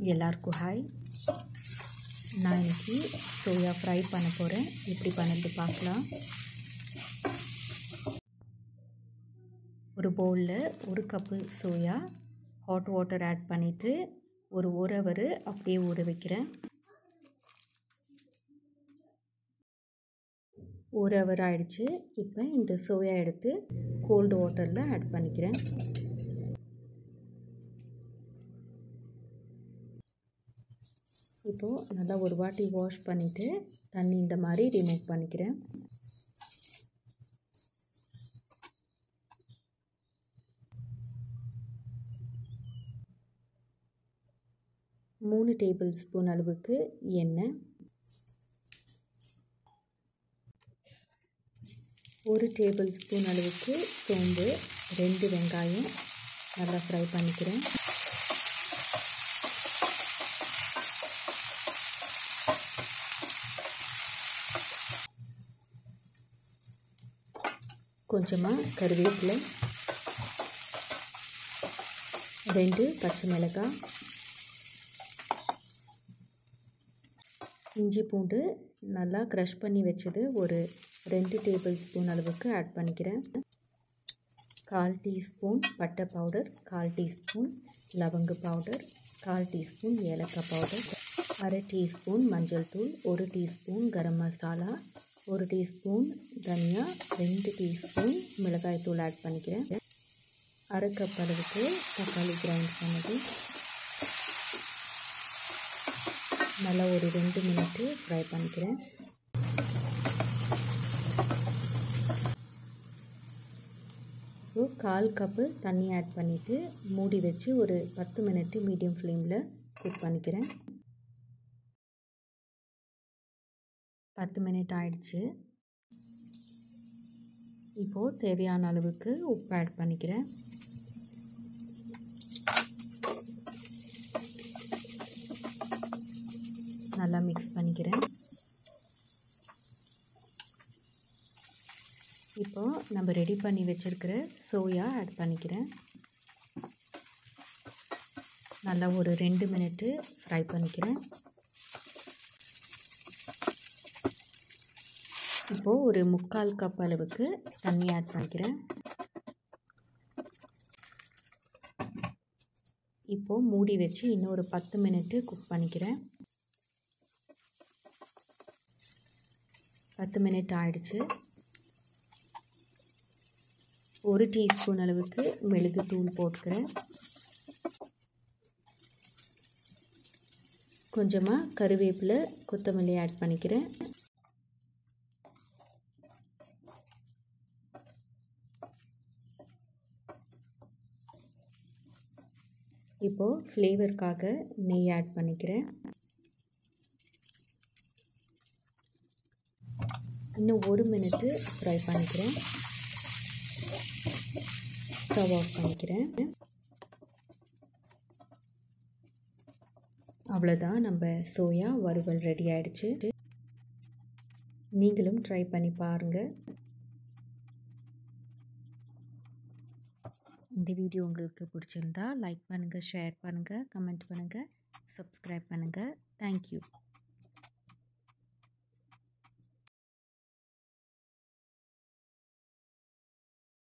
எல்லாருக்கும் ஹாய். நான் இன்றைக்கி சோயா ஃப்ரை பண்ண போகிறேன். எப்படி பண்ணுறது பார்க்கலாம். ஒரு பவுலில் 1 cup soya hot water add பண்ணிவிட்டு ஒரு 1 ஹவர் அப்படியே ஊற வைக்கிறேன். 1 ஹவர் ஆகிடுச்சு. இப்போ இந்த சோயா எடுத்து கோல்டு வாட்டரில் ஆட் பண்ணிக்கிறேன். இப்போது நல்லா ஒரு வாட்டி வாஷ் பண்ணிவிட்டு தண்ணி இந்த மாதிரி ரிமூவ் பண்ணிக்கிறேன். மூணு டேபிள் ஸ்பூன் அளவுக்கு எண்ணெய், 1 டேபிள் ஸ்பூன் அளவுக்கு சோம்பு, 2 வெங்காயம் நல்லா ஃப்ரை பண்ணிக்கிறேன். கொஞ்சமாக கருவேப்பிலை, 2 பச்சை மிளகாய், இஞ்சி பூண்டு நல்லா க்ரஷ் பண்ணி வச்சது ஒரு 2 டேபிள் ஸ்பூன் அளவுக்கு ஆட் பண்ணிக்கிறேன். 1/4 டீஸ்பூன் பட்டை பவுடர், 1/4 டீஸ்பூன் லவங்க பவுடர், 1/4 டீஸ்பூன் ஏலக்காய் பவுடர், 1/2 டீஸ்பூன் மஞ்சள் தூள், 1 டீஸ்பூன் கரம் மசாலா, 1 டீஸ்பூன் தனியா, 2 டீஸ்பூன் மிளகாய் தூள் ஆட் பண்ணிக்கிறேன். 1/2 கப் அளவுக்கு தக்காளி கிரைண்ட் பண்ணது நல்லா ஒரு 2 மினிட்டு ஃப்ரை பண்ணிக்கிறேன். இப்போ 1/4 கப்பு தண்ணி ஆட் பண்ணிவிட்டு மூடி வச்சு ஒரு 10 மினிட்டு மீடியம் ஃப்ளேமில் குக் பண்ணிக்கிறேன். 10 மினிட் ஆயிடுச்சு. இப்போது தேவையான அளவுக்கு உப்பு ஆட் பண்ணிக்கிறேன். நல்லா மிக்ஸ் பண்ணிக்கிறேன். இப்போது நம்ம ரெடி பண்ணி வச்சுருக்கிற சோயா ஆட் பண்ணிக்கிறேன். நல்லா ஒரு 2 மினிட்டு ஃப்ரை பண்ணிக்கிறேன். இப்போது ஒரு 3/4 கப் அளவுக்கு தண்ணி ஆட் பண்ணிக்கிறேன். இப்போது மூடி வச்சு இன்னொரு 10 மினிட்டு குக் பண்ணிக்கிறேன். 10 மினிட் ஆயிடுச்சு. 1 டீஸ்பூன் அளவுக்கு மிளகுத்தூள் போட்டுக்கிறேன். கொஞ்சமாக கருவேப்பிலை, கொத்தமல்லி ஆட் பண்ணிக்கிறேன். இப்போது ஃப்ளேவருக்காக நெய் ஆட் பண்ணிக்கிறேன். இன்னும் 1 மினிட்டு ஃப்ரை பண்ணிக்கிறேன். ஸ்டவ் ஆஃப் பண்ணிக்கிறேன். அவ்வளோதான், நம்ம சோயா வறுவல் ரெடி ஆகிடுச்சு. நீங்களும் ட்ரை பண்ணி பாருங்கள். இந்த வீடியோ உங்களுக்கு பிடிச்சிருந்தா லைக் பண்ணுங்கள், ஷேர் பண்ணுங்கள், கமெண்ட் பண்ணுங்கள், சப்ஸ்கிரைப் பண்ணுங்கள். தேங்க்யூ.